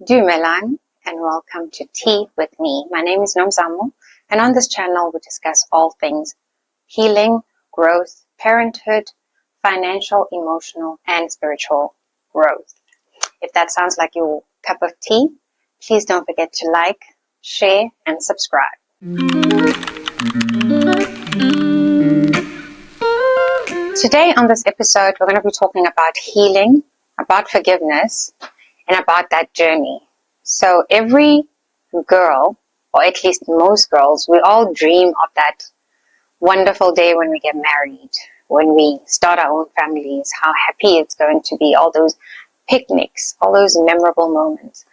Dumelang and welcome to Tea With Me. My name is Nomzamo, and on this channel we discuss all things healing, growth, parenthood, financial, emotional, and spiritual growth. If that sounds like your cup of tea, please don't forget to like, share, and subscribe. Today on this episode, we're going to be talking about healing, about forgiveness, and about that journey. So every girl, or at least most girls, we all dream of that wonderful day when we get married, when we start our own families, how happy it's going to be, all those picnics, all those memorable moments.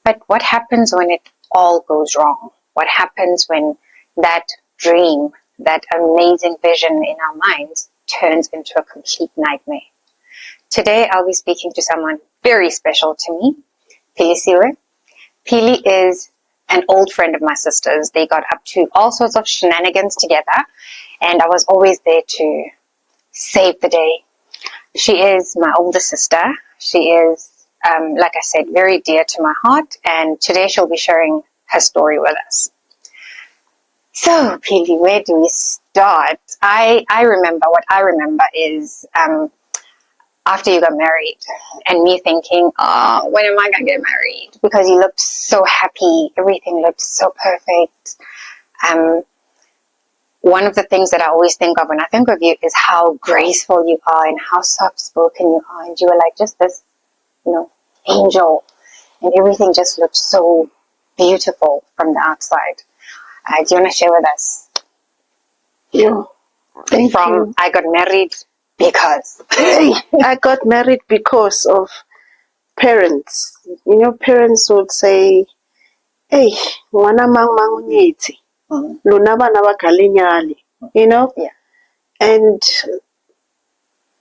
But what happens when it all goes wrong? What happens when that dream, that amazing vision in our minds turns into a complete nightmare? Today I'll be speaking to someone very special to me, Philisiwe. Phili is an old friend of my sister's. They got up to all sorts of shenanigans together, and I was always there to save the day. She is my older sister. She is, like I said, very dear to my heart, and today she'll be sharing her story with us. So, Phili, where do we start? I remember, what I remember is after you got married, and me thinking, oh, when am I going to get married? Because you looked so happy. Everything looked so perfect. One of the things that I always think of when I think of you is how graceful you are and how soft-spoken you are. And you were like just this, angel. And everything just looked so beautiful from the outside. Do you want to share with us? Yeah. Thank you. I got married because. I got married because of parents. Parents would say, hey, wana mang unyeti. Luna bana ba kalinyali. Yeah. And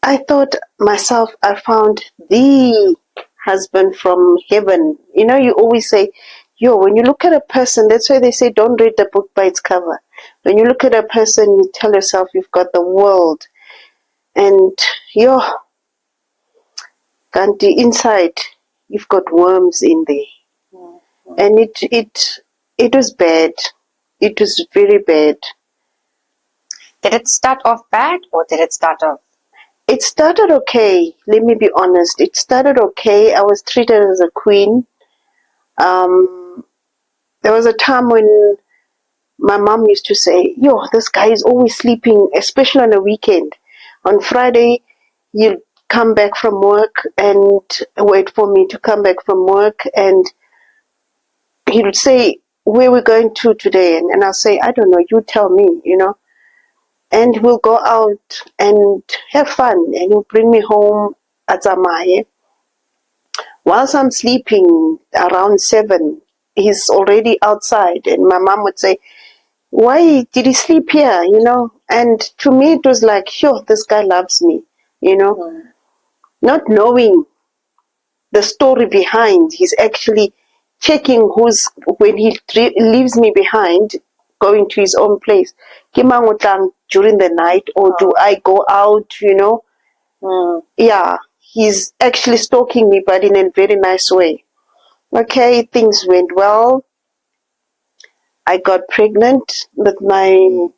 I thought myself, I found the husband from heaven. You always say, when you look at a person, that's why they say don't read the book by its cover. When you look at a person, you tell yourself you've got the world. And Gandhi, inside, you've got worms in there. Mm-hmm. And it was bad. It was very bad. Did it start off bad or did it start off? It started okay. Let me be honest. It started okay. I was treated as a queen. There was a time when my mom used to say, this guy is always sleeping, especially on a weekend. On Friday, you'll come back from work and wait for me to come back from work. And he would say, where are we going to today? And I'll say, I don't know, you tell me, And we'll go out and have fun. And he'll bring me home at Zamaye. Whilst I'm sleeping around 7, he's already outside. And my mom would say, why did he sleep here? And to me it was like, this guy loves me, Not knowing the story behind. He's actually checking when he leaves me behind, going to his own place. During the night, or do I go out, Yeah, he's actually stalking me, but in a very nice way. Okay, things went well. I got pregnant with my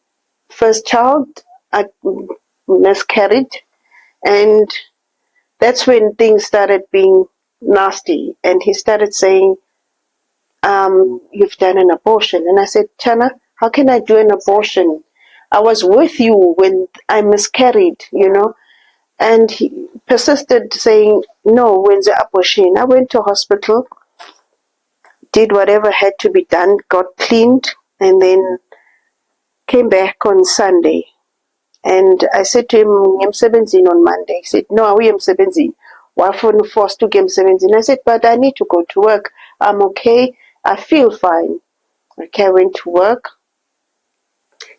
first child. I miscarried, and that's when things started being nasty. And he started saying, you've done an abortion. And I said, Chana, how can I do an abortion? I was with you when I miscarried, And he persisted saying, no, when's the abortion? I went to hospital, did whatever had to be done, got cleaned, and then came back on Sunday. And I said to him, I'm 17 on Monday. He said, no, we am 17. Why for forced to game 17? I said, but I need to go to work. I'm okay. I feel fine. Okay, I went to work.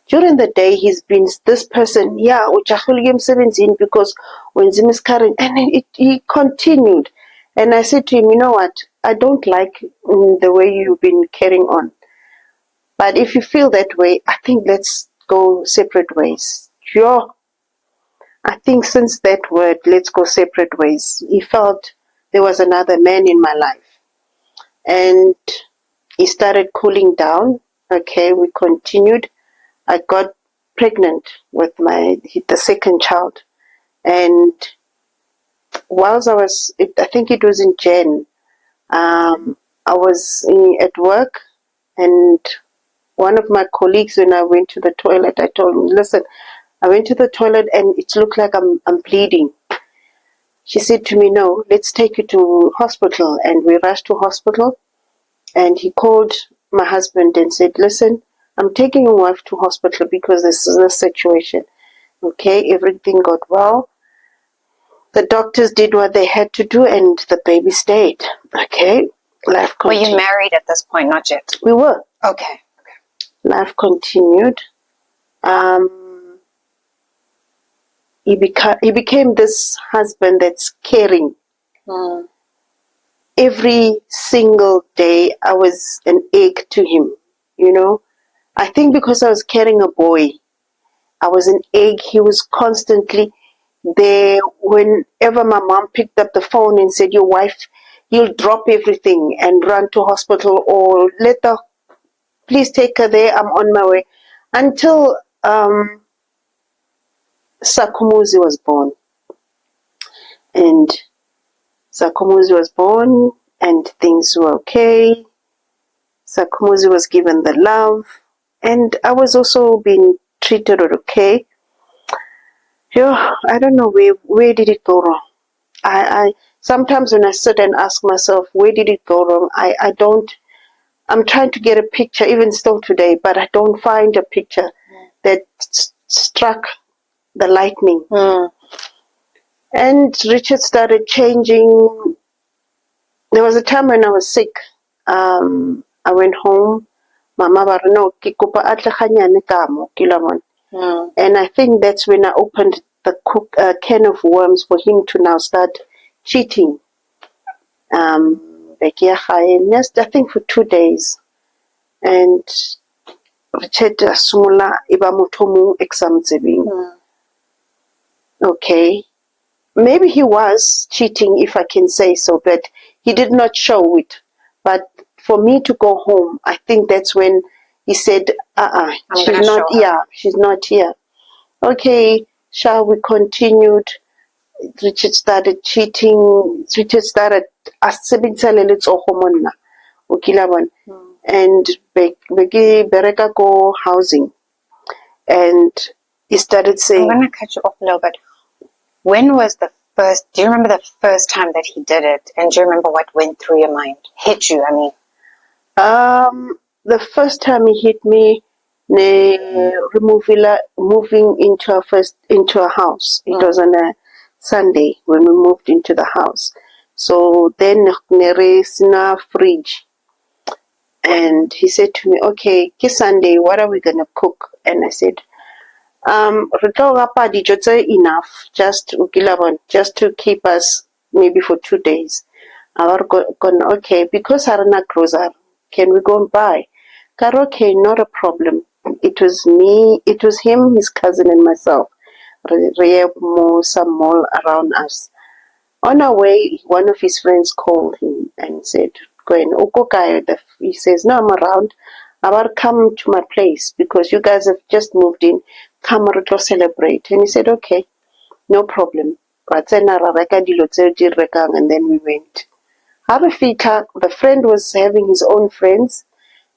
During the day, he's been this person, game 17 because when Zim is carrying, and he continued. And I said to him, you know what? I don't like the way you've been carrying on. But if you feel that way, I think let's go separate ways. Sure. I think since that word, let's go separate ways, he felt there was another man in my life. and he started cooling down. Okay, we continued. I got pregnant with the second child, and whilst I think it was in Jan, I was at work, and one of my colleagues, when I went to the toilet, I told him, listen, I went to the toilet and it looked like I'm bleeding. She said to me, no, let's take you to hospital. And we rushed to hospital, and he called my husband and said, listen, I'm taking your wife to hospital because this is the situation. Okay, everything got well. The doctors did what they had to do, and the baby stayed. Okay, life continued. Were you married at this point? Not yet. We were. Okay. Life continued. He became this husband that's caring. Every single day I was an egg to him, you know. I think because I was carrying a boy, I was an egg. He was constantly there. Whenever my mom picked up the phone and said, your wife, you'll drop everything and run to hospital, or please take her there, I'm on my way. Until Sakumuzi was born. And Sakumuzi was born and things were okay. Sakumuzi was given the love, and I was also being treated okay. I don't know where did it go wrong. I sometimes when I sit and ask myself, where did it go wrong? I'm trying to get a picture even still today, but I don't find a picture that struck the lightning. And Richard started changing. There was a time when I was sick. I went home. Mama ba re no ke kopa atle ganyane ka mo kilamon. And I think that's when I opened the can of worms for him to now start cheating. I think for 2 days. And Richard Sumula iba motomu exam. Okay. Maybe he was cheating, if I can say so, but he did not show it. But for me to go home, I think that's when he said, she's not here. She's not here. Okay, shall we continued? Richard started cheating. Richard started and Bereka go housing. And he started saying, I'm going to cut you off a little bit. When was do you remember the first time that he did it? And do you remember what went through your mind? Hit you, I mean. The first time he hit me, moving into a house. It was on a Sunday when we moved into the house. So then there is a fridge. And he said to me, okay, this Sunday, what are we going to cook? And I said, enough just to keep us maybe for 2 days. Okay, because Harana grocer, can we go and buy? Okay, not a problem. It was me, it was him, his cousin, and myself. Some mall around us. On our way, one of his friends called him and said, he says, no, I'm around. I will come to my place because you guys have just moved in. Come to celebrate. And he said, okay, no problem. And then we went. The friend was having his own friends,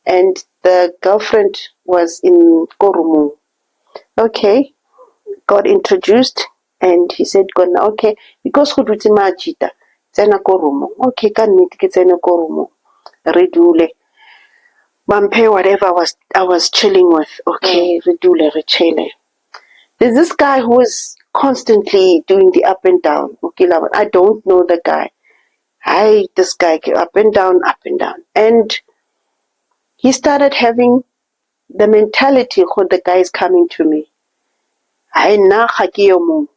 and the girlfriend was in Korumu. Okay, got introduced, and he said, okay, because who do Majita? Tsena Korumu. Okay, can meet Tsena Korumu. Redule. Bampe, whatever I was chilling with. Okay, Redule, Rechele. There's this guy who is constantly doing the up and down. Okay, I don't know the guy. This guy up and down, up and down. And he started having the mentality when the guy is coming to me. I na mo.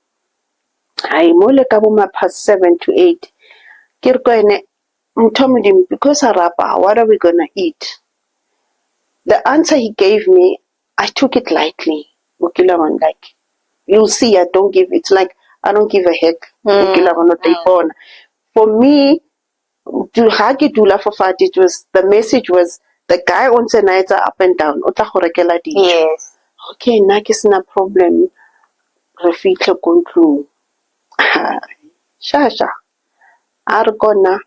I mole kabuma past 7 to 8. Kirkoene mtomudim because arapa, what are we gonna eat? The answer he gave me, I took it lightly. Ukilawan, like, you'll see, I don't give, it's like, I don't give a heck. For me, it was, the message was, the guy on the nights are up and down. Yes. Okay, na ke sena problem. Re fihle ko ntlong. Shasha. Are gonna.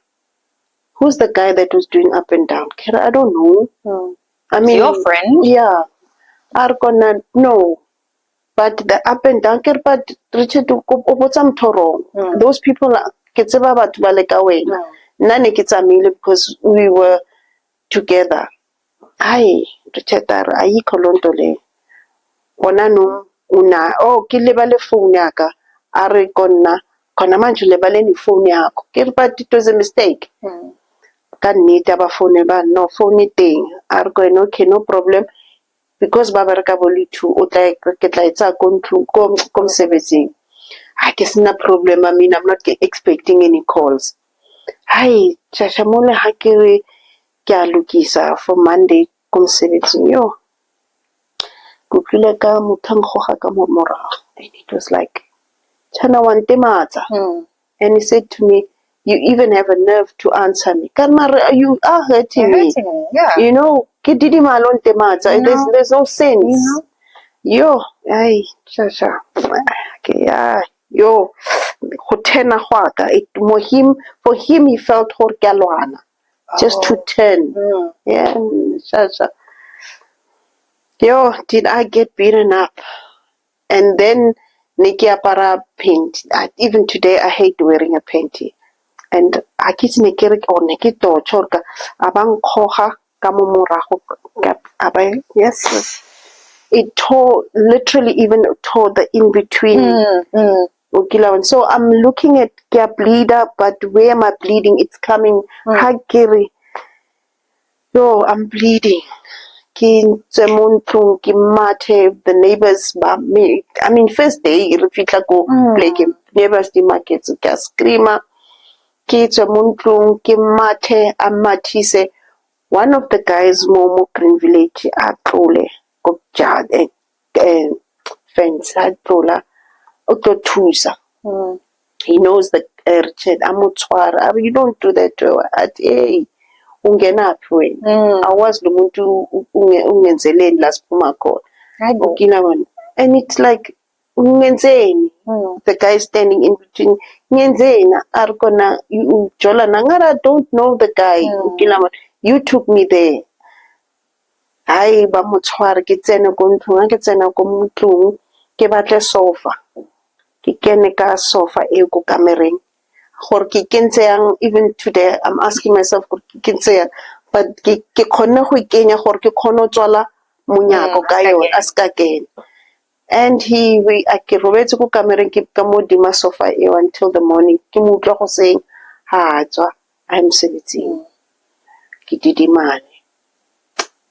Who's the guy that was doing up and down? I don't know. I mean, your friend? Yeah. Are gonna no. But the up and down, but Richard, those people, ke tseba batho ba le ka wena. Nna ne ke tsamile because we were together. Ai, Richard, ayikho lonto le. Kona no, una, ke lebale phone yaka. Are kona, khona manje lebale ni phone yakho. But it was a mistake. Ka nnete abafone ba no phone teng. Are going okay, no problem. Because ba bereka bo le two, ke tla etsa ko ntlong ko mosebetsing. Ha ke sena problem. I mean, I'm not expecting any calls. Hai, mole ha ke re ke a lokisa for Monday ko mosebetsing. Yo, ke utlwile ka motho a nkgoga ka mo morago. And it was like, Chana wa ntematsa. And he said to me, you even have a nerve to answer me. Karmara, you are hurting me. Yeah. You know, ke didima lo ntematsa. There's no sense. Yo, ay, shasha. Okay, yeah. Yo, hotena hwaka. For him, he felt horkalwana. Just to turn. Yeah, shasha. Yo, did I get beaten up? And then Nikki Apara paint. Even today, I hate wearing a panty. And I kiss Nikki or Nikki to chorka. Abang koha kamomoraho. Yes. It tore, literally even tore the in between. So I'm looking at Kia bleeder, but where am I bleeding? It's coming. Hagiri. Yo, I'm bleeding. The neighbors, I mean, first day, refitla go play neighbors, the markets, screamer. Kids muntung kimate amatise. One of the guys Momo Green Village atlole go jad fence atrola ototusa. He knows the Richard Amutswara. You don't do that to at ungena pwe. I was the muntu ungenzeleni last pumako. And it's like ngenzeni. The guy standing in between ngenzena arkona you jola nangara don't know the guy. You took me there. Hai ba motshware ke tsene ko ntlong ke tsena ko motlong ke batle sofa. Ke kene ka sofa e ko kamereng. Gore ke kentse yang even today I'm asking myself gore ke kentse yang but ke khone go ikenya gore ke khono tswala monyako ka yona aska kene. And I ke robetse ko kamereng ke ka mo dima sofa e until the morning ke mo utlwa go saying ha tswa I'm 17 ke didimane.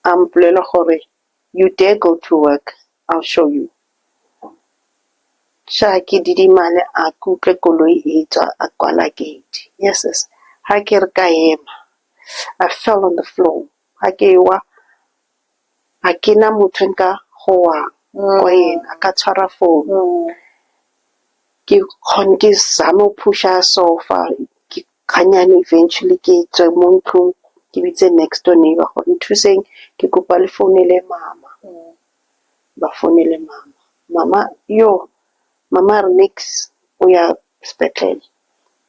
I'm plela gore you dare go to work I'll show you. Sha ke didimane a kutle koloi e tswa a kwala gate. Yes. Ha ke re ka ema I fell on the floor. Ha ke wa a kena motho nka goa go yena ka tshwara phone. Ke zama pusha sofa ke kanyane eventually ke tswe mo ntlong ke bitse next door neighbor gore nthuseng ke kopa le founele mama. Ba founele mama yo mama re next we are hospital.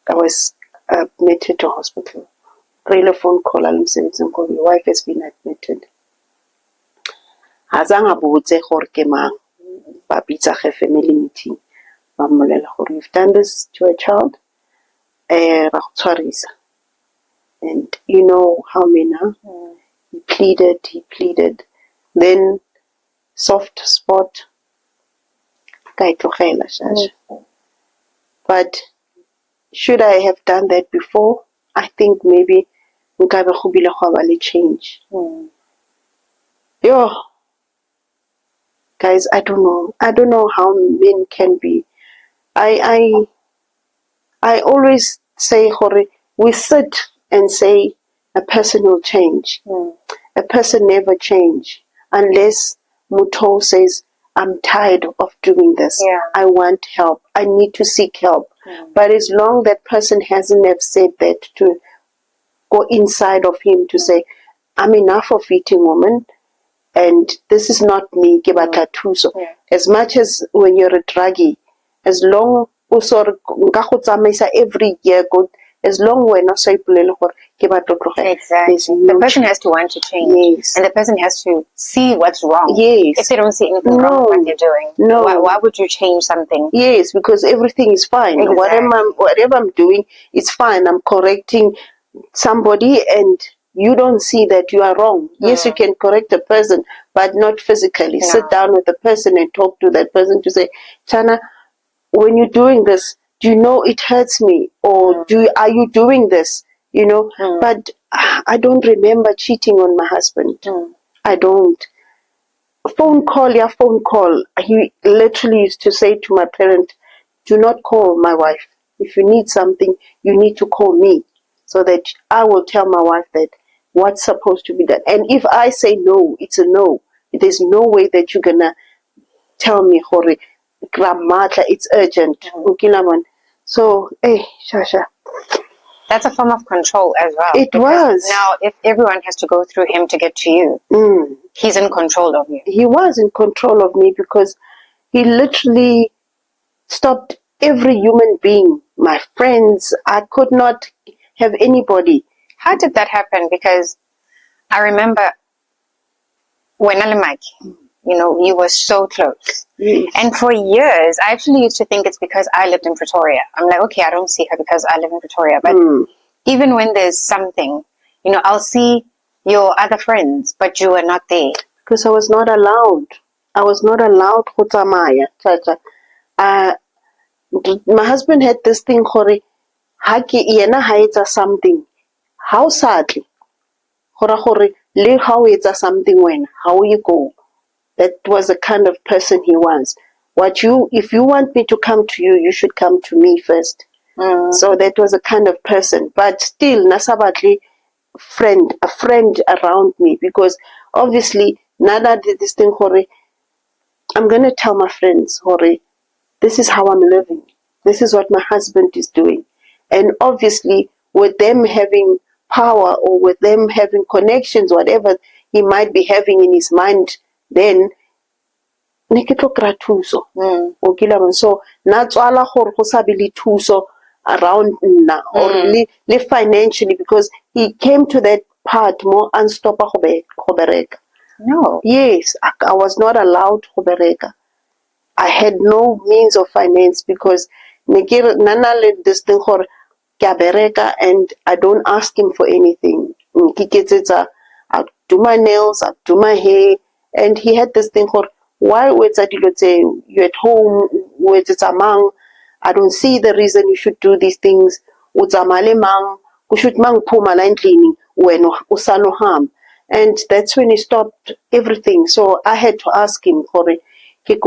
I was admitted to hospital. Really phone call alimsebenzing call your wife has been admitted. Hazanga botse gore ke mang ba bitsa ge family meeting. You've done this to a child, and you know how Mina he pleaded. Then soft spot, but should I have done that before? I think maybe nkabe go bile go ba le change. Yo, guys, I don't know how men can be. I always say, we sit and say a person will change. A person never change unless Muto says, I'm tired of doing this. Yeah. I want help. I need to seek help. But as long that person hasn't have said that to go inside of him to say, I'm enough of eating, woman, and this is not me. Ke batla thuso. As much as when you're a druggie, as long also nka go tsamaisa every year go, as long wena sa ipolele gore ke batla go tlogela. Exactly. The person has to want to change. Yes. And the person has to see what's wrong. Yes. If they don't see anything wrong with what they're doing, why would you change something? Yes, because everything is fine. Exactly. Whatever I'm doing, it's fine. I'm correcting somebody and you don't see that you are wrong. Yes, you can correct a person, but not physically. Sit down with the person and talk to that person to say, Chana, when you're doing this, do you know it hurts me? Or are you doing this? You know, but I don't remember cheating on my husband. I don't. Phone call. He literally used to say to my parent, do not call my wife. If you need something, you need to call me so that I will tell my wife that what's supposed to be done. And if I say no, it's a no. There's no way that you're going to tell me, Hore, Gramatla, it's urgent. So, hey, Shasha. That's a form of control as well. It was. Now, if everyone has to go through him to get to you, he's in control of you. He was in control of me because he literally stopped every human being, my friends. I could not have anybody. How did that happen? Because I remember when Alamaki, you were so close. Yes. And for years, I actually used to think it's because I lived in Pretoria. I'm like, okay, I don't see her because I live in Pretoria. But even when there's something, I'll see your other friends, but you are not there. Because I was not allowed. I was not allowed to tsamaya, Chacha. My husband had this thing, Hore, haki yena ha etsa something. How sadly. Hore, le how etsa something when, how you go. That was the kind of person he was. If you want me to come to you, you should come to me first. So that was a kind of person. But still, Nasabatli, a friend around me, because obviously, Nana did this thing, Hore, I'm going to tell my friends, Hore, this is how I'm living. This is what my husband is doing. And obviously, with them having power or with them having connections, whatever he might be having in his mind, then ne ke tlo kry-a thuso. O kila bone. So na tswala gore go sa be le thuso around nna or le financially, because he came to that part more unstoppa go bereka. No. Yes, I was not allowed go bereka. I had no means of finance because nana le this thing gore ke a bereka and I don't ask him for anything. I'll do my nails, I'll do my hair, and he had this thing gore, why you're at home, it's a mang, I don't see the reason you should do these things. Uzamale mang, kushut mang puma line cleaning when usano harm. And that's when he stopped everything. So I had to ask him, he says,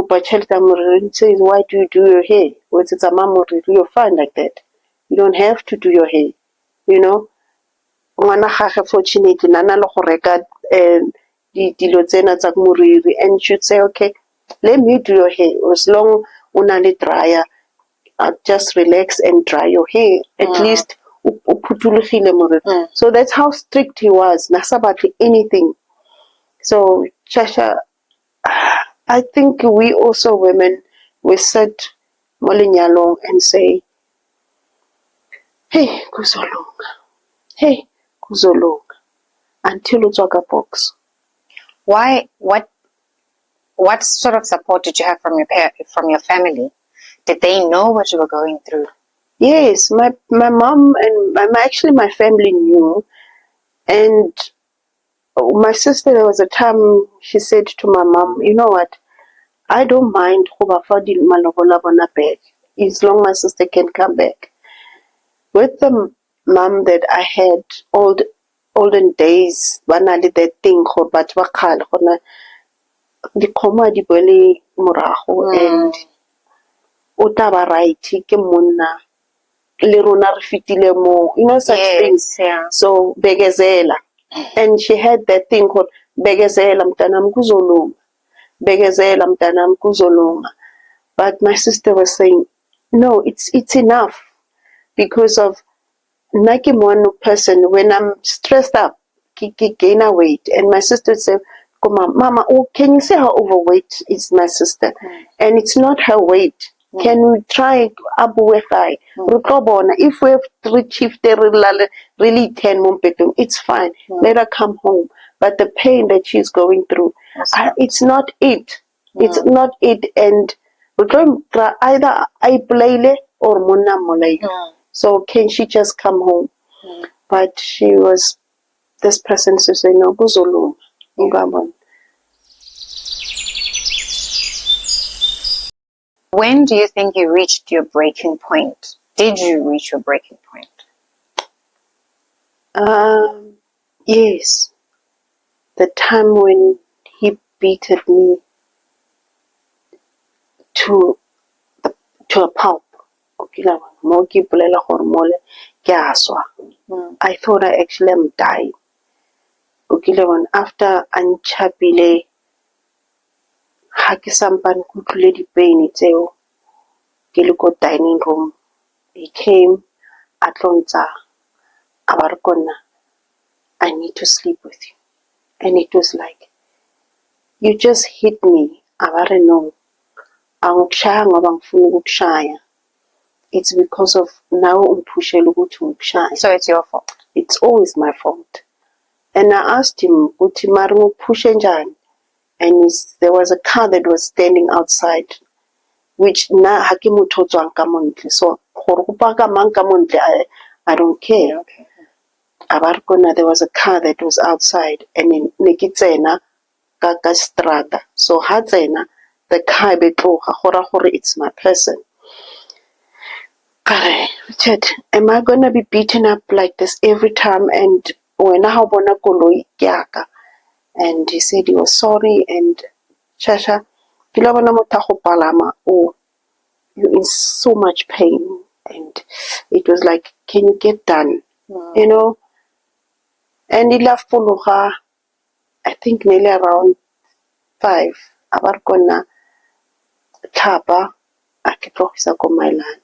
why do you do your hair? It's a mom, you're fine like that. You don't have to do your hair. Fortunately, nana lo go reka dilo tsena tsa moriri, and should say, okay, let me do your hair. As long una le dryer, just relax and dry your hair. At least so that's how strict he was. Nasabatli anything. So Chasha, I think we also women, we sit molinyalo and say, hey, kuzolunga. Hey, kuzolunga. Until utswaka box. Why? What sort of support did you have from your family? Did they know what you were going through? Yes, my mom and my family knew, and my sister, there was a time she said to my mom, you know what, I don't mind back as long as my sister can come back. With the mom that I had, olden days, banali that thing go batho ba kgale gona dikgomo di bole morago, and o tla ba right ke monna le rona re fitile mo, such things. Yeah. So begezela, and she had that thing called begezela mntanam kuzolunga, begezela mntanam kuzolunga. But my sister was saying, no, it's enough, because of nna ke one person when I'm stressed up, ke gain a weight, and my sister would say, Mama, oh, can you see how overweight is my sister? And it's not her weight. Can we try abuefai? If we have achieved really 10 mumpetong, it's fine. Let her come home. But the pain that she's going through, it's not it. It's not it. And either I play or mona molay. So can she just come home? But she was this person to say no, Buzulu. When do you think you reached your breaking point? Did you reach your breaking point? Yes. The time when he beated me to a pulp. I thought I actually am dying. After Anchapile, Hakisampan kutlule di pain tseo, ke le ko dining room. He came at Lonza, Abarkona, I need to sleep with you. And it was like, you just hit me, Abare no. It's because of now So it's your fault. It's always my fault. And I asked him, and there was a car that was standing outside, which na hakimu totswang ka montle. So I don't care. Okay. There was a car that was outside, and in Nikitsena Kaka Strata. So Hatzena, the car it's my person. Richard, am I gonna be beaten up like this every time? And when I wanna koloi kyaka, and he said he was sorry, and Shasha, oh, you're in so much pain, and it was like, can you get done? You know? And he left for I think nearly around 5. Abarkona Taba Akitohisa Komailan.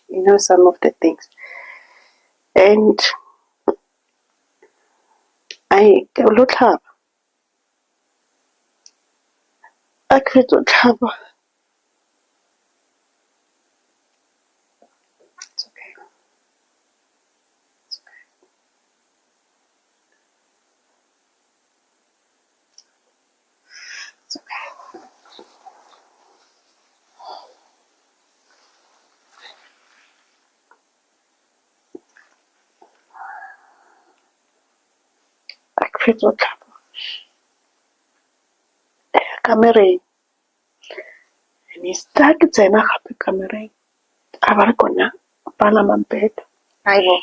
You know some of the things. And I look up. I could not have. It's okay. It's okay. It's okay. I could not have. Camera. And he started saying, I have a camera. Abarkona Palaman bed. I will.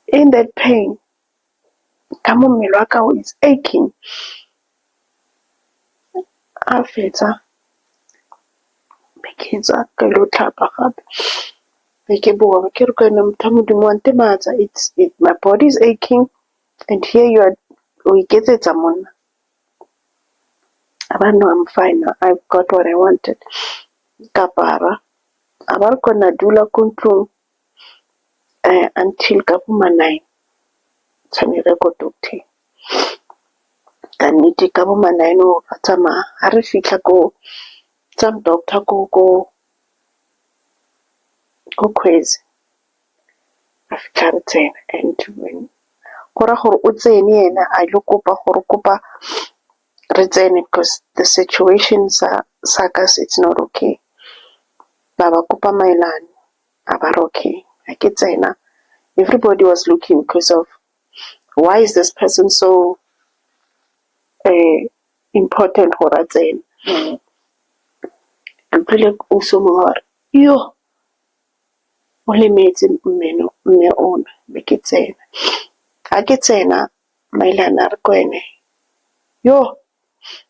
In that pain, Kamo Milwaka is aching. Afeta Bekiza Kalutapa. It's my body is aching, and here you are. We get it, someone. I don't know. I'm fine now. I've got what I wanted. Kapara. Abarkona dula kuntu until kapuma 9. Tsanireko dokte. Kaniti kapuma 9 o atama. Harifika go. Some doctor go crazy. After 10 and when. Kora hor utseni yena I look up because the situations are sagas, it's not okay. Baba kupa mailan, abar okay. I get saying everybody was looking because of why is this person so important for us then. And really also more yo only made me own make it saying. I get saying mailan are going yo.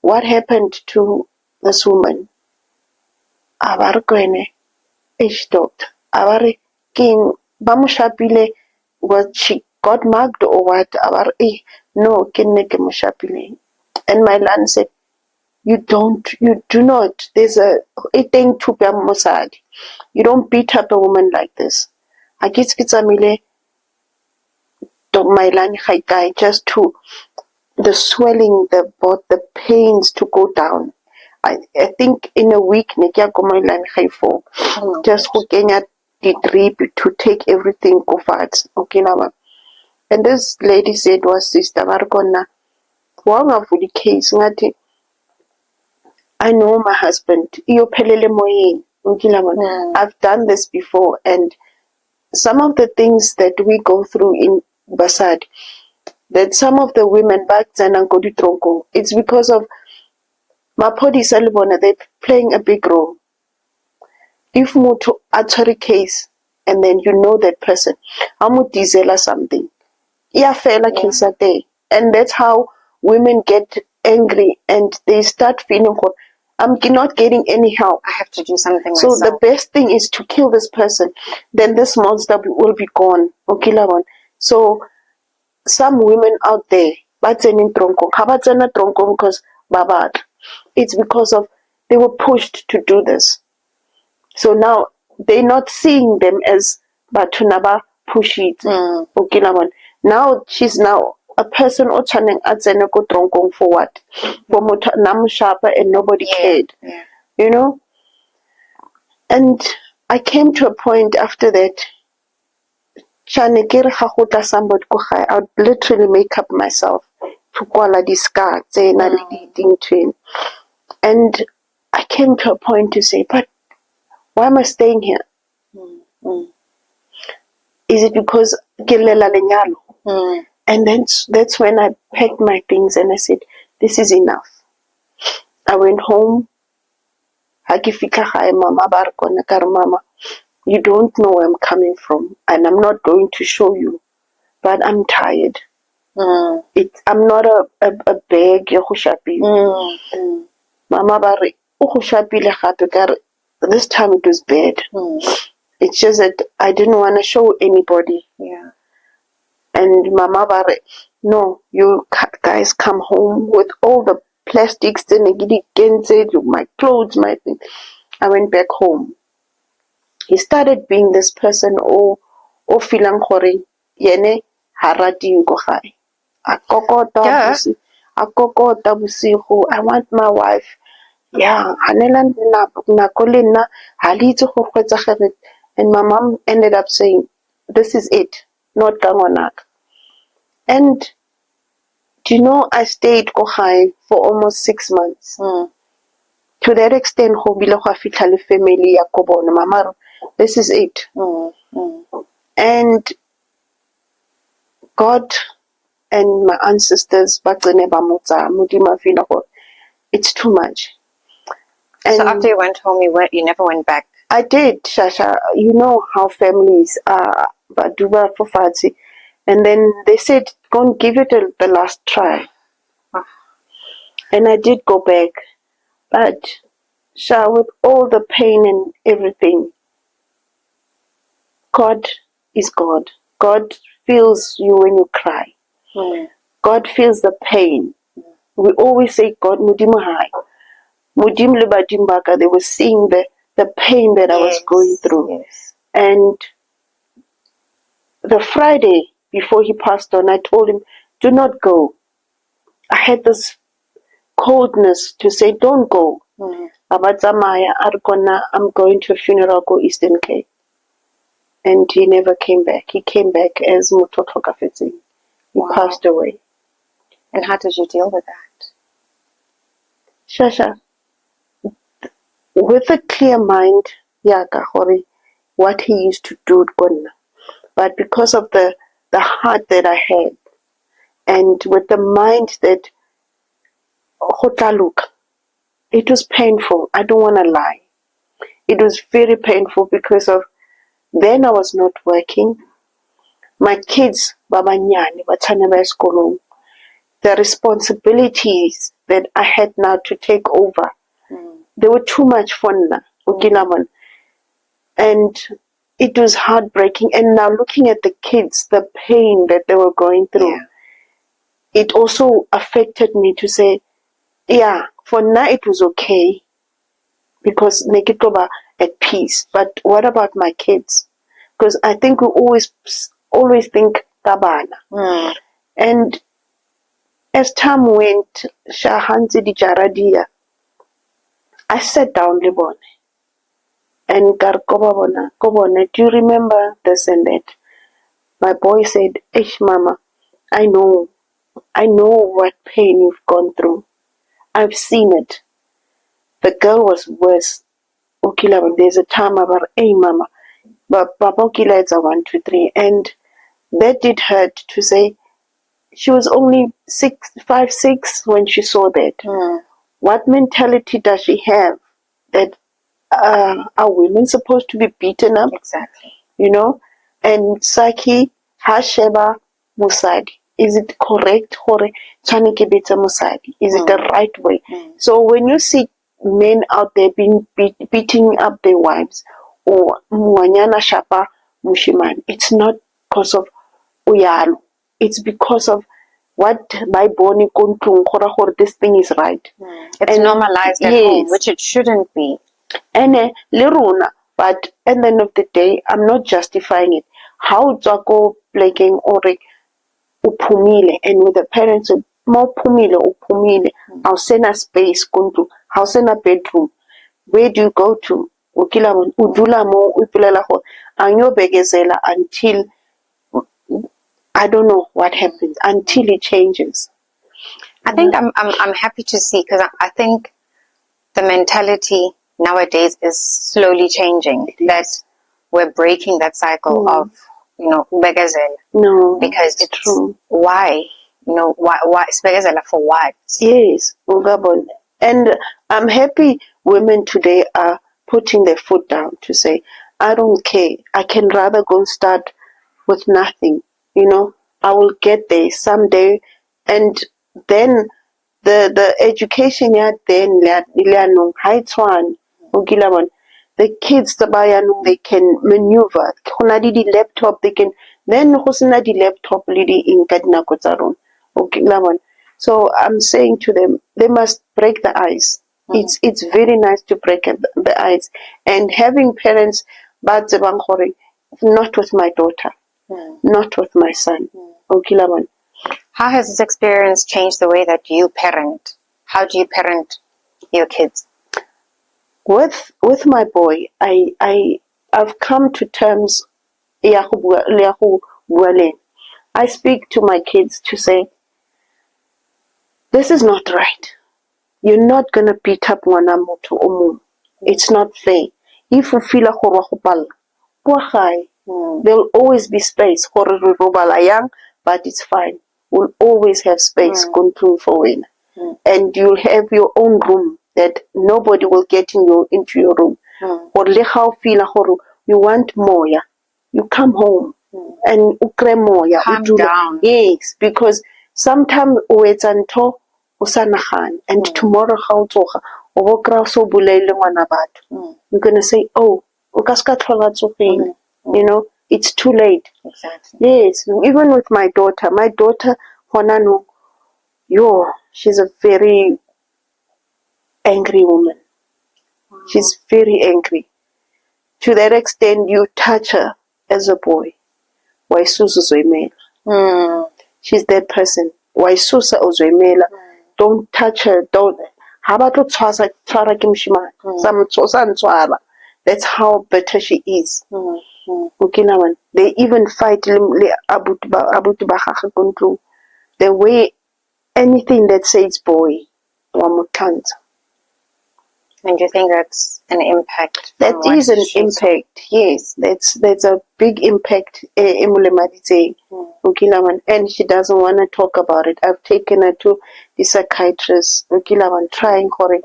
What happened to this woman? Abarkwene ish doctor. Abar king bamushapile, was she got mugged or what? No, kinne ke mushapile. And my land said, you do not, there's a thing to be mosadi. You don't beat up a woman like this. I get skitsamile to my line just to the swelling, the pains to go down. I think in a week for just looking at the drip to take everything off it. Okay now. And this lady said was sister Margona, one of the case ngati I know my husband. I've done this before, and some of the things that we go through in Basad, that some of the women back then and go to Tronco, it's because of Mapodi Salibona, they're playing a big role. If Mutu actually case and then you know that person, Amu Dizela something. And that's how women get angry and they start feeling I'm not getting any help. I have to do something so myself. The best thing is to kill this person. Then this monster will be gone. So some women out there, because it's because of they were pushed to do this. So now they're not seeing them as Batunaba push it. Now she's now a person or channing at Zeneko Tronkong for what? For Nam Sharper and nobody cared. Yeah. You know? And I came to a point after that. I would literally make up myself to kwala discard and I came to a point to say, but why am I staying here? Is it because and then that's when I packed my things and I said, this is enough. I went home. Mama, you don't know where I'm coming from, and I'm not going to show you, but I'm tired. I'm not a bag. Mama, this time it was bad. It's just that I didn't want to show anybody. Yeah. And Mama Bare, no, you guys come home with all the plastics, my clothes, my thing. I went back home. He started being this person, feeling hori, yene harati ukohai. Akokota busiku, I want my wife. Yeah, and my mom ended up saying, this is it, not Gangonak. And do you know, I stayed Kohai for almost 6 months. To that extent, family Mama, this is it. And God and my ancestors, it's too much. And so after you went home, you never went back? I did, Shasha. You know how families are, Baduba for Fati. And then they said, go and give it the last try. And I did go back. But, Sha, with all the pain and everything, God is God. God feels you when you cry. God feels the pain. We always say, God, Mudimahai. Mudim Libadimbaka, they were seeing the pain that I was going through. Yes. And the Friday before he passed on, I told him, do not go. I had this coldness to say, don't go. Abadzamaya Arkona, I'm going to a funeral, go Eastern Cape. And he never came back. He came back as Mutoto Kafetsi. He passed away. And how did you deal with that? Shasha, with a clear mind, Hori, what he used to do, but because of the heart that I had, and with the mind that it was painful. I don't want to lie. It was very painful because of then I was not working. My kids, babanyani, the responsibilities that I had now to take over, they were too much for and it was heartbreaking. And now looking at the kids, the pain that they were going through, it also affected me to say, yeah, for now it was okay because make it go at peace. But what about my kids? Because I think we always think kabana. And as time went, Shahanzi di Jaradia, I sat down Libon and Kobona, do you remember this and that? My boy said, Ish mama, I know what pain you've gone through. I've seen it. The girl was worse. Okila, there's a time about, hey mama, but Papa Okila is a 1, 2, 3. And that did hurt to say she was only 5, 6 when she saw that. What mentality does she have that are women supposed to be beaten up? Exactly. You know? And Saki, Hasheba, Musadi. Is it correct? Chanikibita Musadi. Is it the right way? So when you see men out there beating up their wives or Mwanyana Shapa Mushiman, it's not because of Uyalu. It's because of what my boni kontung this thing is right. It's normalized at home, which it shouldn't be. And Leruna, but at the end of the day, I'm not justifying it. How Zako plaguing or upumile and with the parents more pumile upumile, I'll send a space kuntu, I'll send a bedroom. Where do you go to? Ukila udula mo upilela ho anyo begezela until I don't know what happens until it changes. I think I'm happy to see because I think the mentality nowadays is slowly changing. That we're breaking that cycle of begazela. No, because it's true. Why? Why begazela for what? Yes, Ugabon. And I'm happy women today are putting their foot down to say, I don't care. I can rather go and start with nothing. I will get there someday. And then the education yet then the kids they can maneuver. The laptop they can then the laptop lady in Kadinakotaron. So I'm saying to them, they must break the ice. It's very nice to break the ice. And having parents, not with my daughter, not with my son. How has this experience changed the way that you parent? How do you parent your kids? With my boy, I've come to terms. I speak to my kids to say, this is not right. You're not gonna beat up wanamoto omu. It's not fair. If you feel there'll always be space for young, but it's fine. We'll always have space control for win. And you'll have your own room that nobody will get into your room. Or you want more, yeah. You come home and more, yeah. Calm down. Yes, because sometimes it's until usanahan and tomorrow how to you're gonna say, oh, it's too late. Exactly. Yes, even with my daughter, Honano, she's a very angry woman. Wow. She's very angry. To that extent, you touch her as a boy. Why Susa Zoimela? She's that person. Why Susa Ozoimela? Don't touch her. Don't. That's how bitter she is. They even fight the way anything that says boy. And you think that's an impact? That is an impact, yes. That's a big impact. And she doesn't want to talk about it. I've taken her to the psychiatrist. Trying to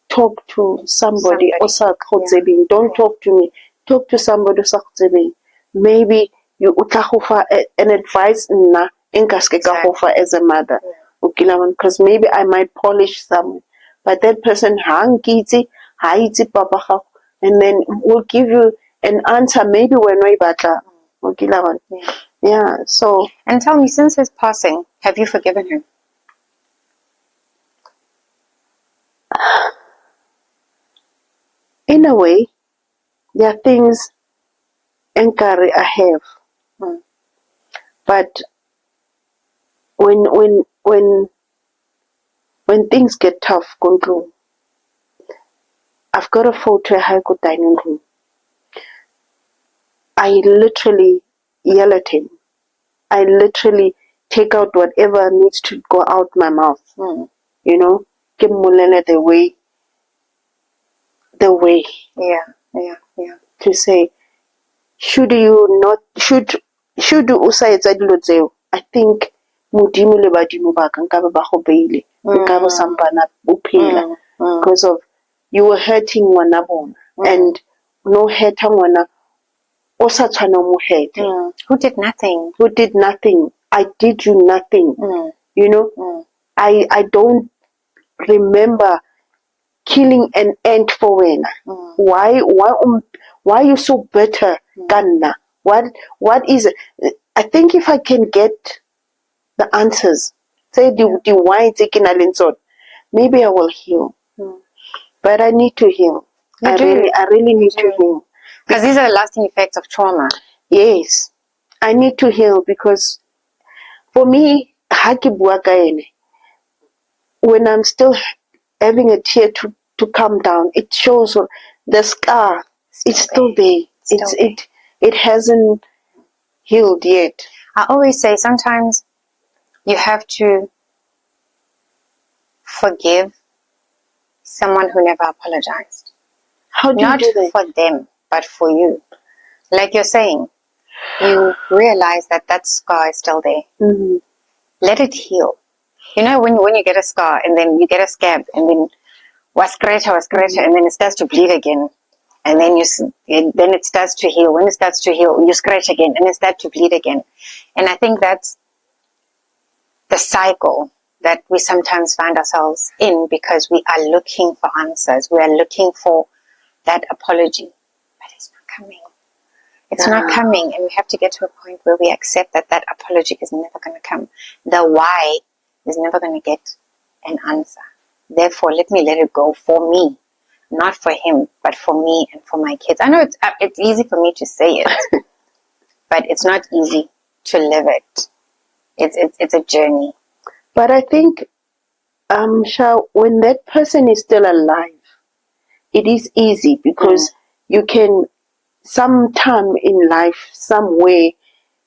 talk to somebody. Don't talk to me. Talk to somebody. Maybe you utahofa an advice as a mother. Because maybe I might polish some. But that person and then we'll give you an answer maybe when we battle. Yeah. So and tell me, since his passing, have you forgiven him? In a way, there are things Nkari I have. But when things get tough, Gondru, I've got a photo I could dining room. I literally yell at him. I literally take out whatever needs to go out my mouth. You know, give Mulele the way. Yeah. To say, should usaetsa dilo tseo, I think modimo le badimo ba ka nka ba go beile nka bo sampana o phela because of you were hurting ngwana bona and no hurta ngwana o sa tshwana mo hete. Who did nothing? I did you nothing. You know, I don't remember killing an ant for wena. Why are you so bitter, Ganna? What is it? I think if I can get the answers, say the why taking a maybe I will heal. But I need to heal. I really need to heal. Because these are the lasting effects of trauma. Yes. I need to heal because for me, when I'm still having a tear to come down, it shows the scar. It's still there. It hasn't healed yet. I always say sometimes you have to forgive someone who never apologized. How do Not you do that? for them, but for you. Like you're saying, you realize that scar is still there. Let it heal. You know, when you get a scar and then you get a scab and then was scratch and then it starts to bleed again. And then then it starts to heal. When it starts to heal, you scratch again and it starts to bleed again. And I think that's the cycle that we sometimes find ourselves in because we are looking for answers. We are looking for that apology. But it's not coming. It's not coming. And we have to get to a point where we accept that apology is never going to come. The why is never going to get an answer. Therefore, let me let it go for me. Not for him, but for me and for my kids. I know it's easy for me to say it, but it's not easy to live it. It's a journey. But I think, Sha, when that person is still alive, it is easy because you can, sometime in life, somewhere,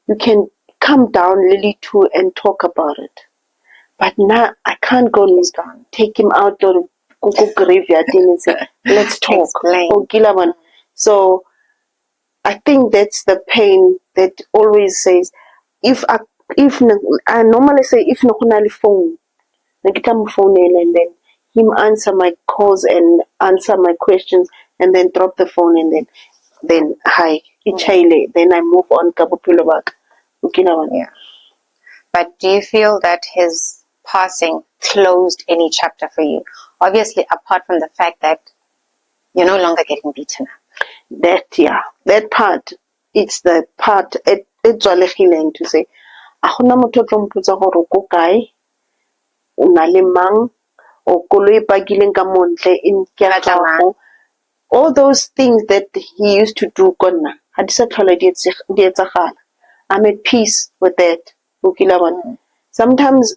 you can come down really too and talk about it. But now I can't go and take him out to the graveyard and say, let's talk. Explain. So I think that's the pain that always says, if I normally say, if no phone, I get my phone in and then him answer my calls and answer my questions and then drop the phone and then hi, then I move on. Yeah. But do you feel that his passing closed any chapter for you? Obviously, apart from the fact that you're no longer getting beaten up. That part, it's the part, it's all healing to say, ahona motho tlo mpotsa gore ko kae o na le mang o koloi pakileng ka montle in ke gago. All those things that he used to do gonna ha di sa tlhola di etsagala. I'm at peace with that. Sometimes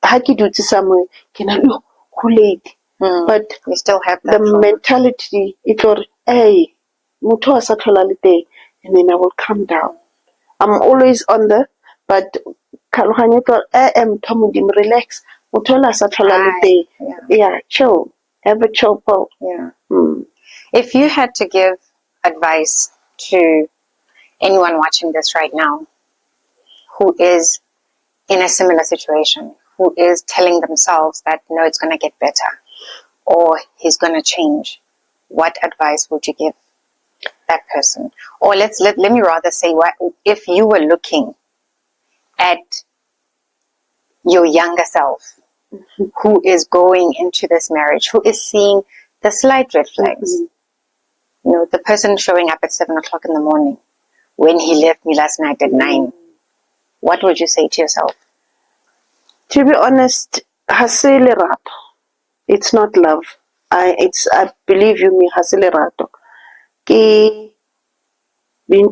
ha ke dutse somewhere ke na lo go late. But you still have that the mentality it or hey motho a sa tlhola le teng, and then I will calm down. I'm always on the but relax. Yeah, chill. Have a chill pill. Yeah. If you had to give advice to anyone watching this right now who is in a similar situation, who is telling themselves that no, it's going to get better or he's going to change, what advice would you give that person? Or let me rather say, if you were looking at your younger self who is going into this marriage, who is seeing the slight red flags, you know, the person showing up at 7 o'clock in the morning when he left me last night at 9, what would you say to yourself? To be honest, ha se lerato. It's not love. I believe you me hasilerato. Being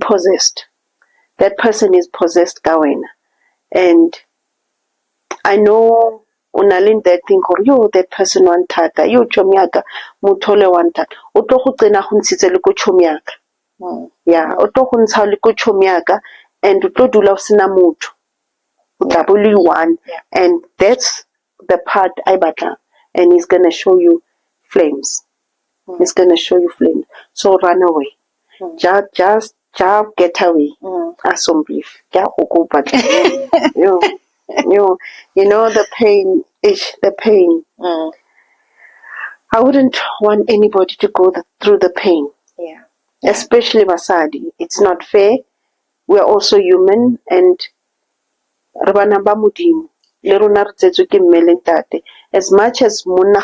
possessed. That person is possessed Gawain. And I know unalin that thing or you that person one tata, you chomiaka, mutole one tata. Oto hutena hunsitse liko chomiaka. Yeah, oto hunsa liko chomiaka and uto dula sina mutu. W1 and that's the part I batla and he's gonna show you flames. He's gonna show you flames. So run away. Just get away. Some brief. You know the pain is the pain. I wouldn't want anybody to go through the pain. Yeah. Especially Masadi. It's not fair. We're also human and Rabana Bamudim. As much as Munna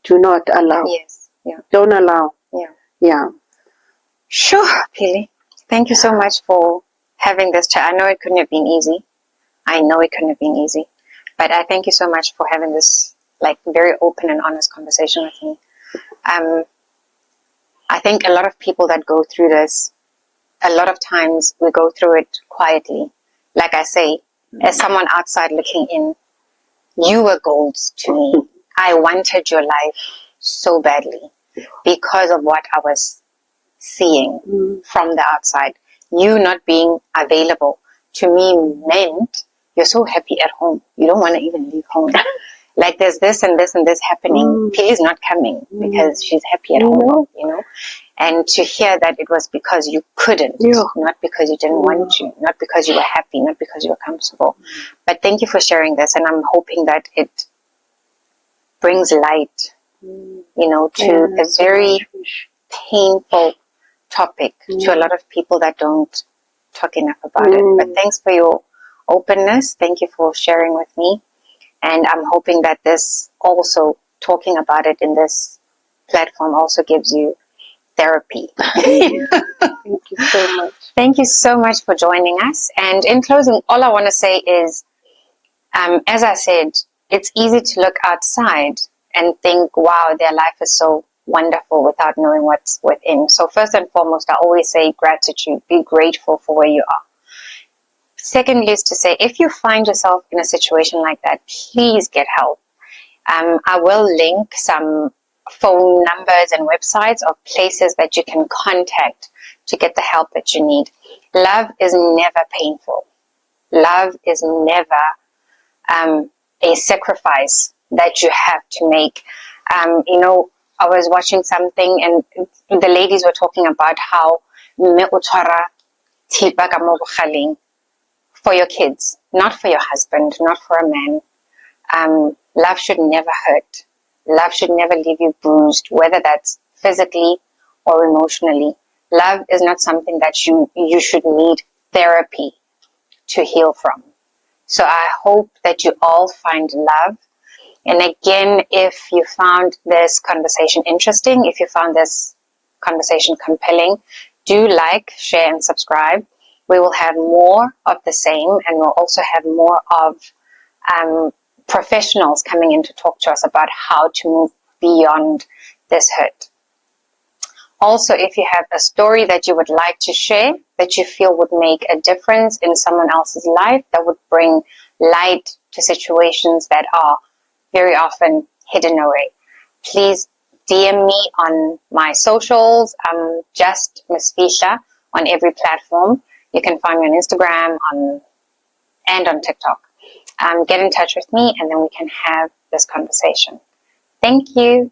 do not allow. Yes. Yeah. Don't allow. Yeah. Yeah. Sure, Philly. Thank you so much for having this chat. I know it couldn't have been easy. But I thank you so much for having this like very open and honest conversation with me. I think a lot of people that go through this, a lot of times we go through it quietly. Like I say, as someone outside looking in, you were gold to me. I wanted your life so badly because of what I was seeing from the outside. You not being available to me meant you're so happy at home. You don't want to even leave home. Like there's this and this and this happening. Please not coming because she's happy at home, you know. And to hear that it was because you couldn't, not because you didn't want to, not because you were happy, not because you were comfortable. But thank you for sharing this, and I'm hoping that it brings light, you know, to a very painful topic to a lot of people that don't talk enough about it. But thanks for your openness. Thank you for sharing with me. And I'm hoping that this also, talking about it in this platform also gives you therapy. Thank you so much. Thank you so much for joining us. And in closing, all I want to say is, as I said, it's easy to look outside and think, wow, their life is so wonderful without knowing what's within. So first and foremost, I always say gratitude. Be grateful for where you are. Secondly is to say, if you find yourself in a situation like that, please get help. I will link some phone numbers and websites of places that you can contact to get the help that you need. Love is never painful. Love is never a sacrifice that you have to make. You know, I was watching something and the ladies were talking about how for your kids, not for your husband, not for a man. Love should never hurt. Love should never leave you bruised, whether that's physically or emotionally. Love is not something that you should need therapy to heal from. So I hope that you all find love. And again, if you found this conversation interesting, if you found this conversation compelling, do like, share, and subscribe. We will have more of the same, and we'll also have more of professionals coming in to talk to us about how to move beyond this hurt. Also, if you have a story that you would like to share, that you feel would make a difference in someone else's life, that would bring light to situations that are very often hidden away, please DM me on my socials. I'm just Miss Fihla on every platform. You can find me on Instagram and on TikTok. Get in touch with me and then we can have this conversation. Thank you.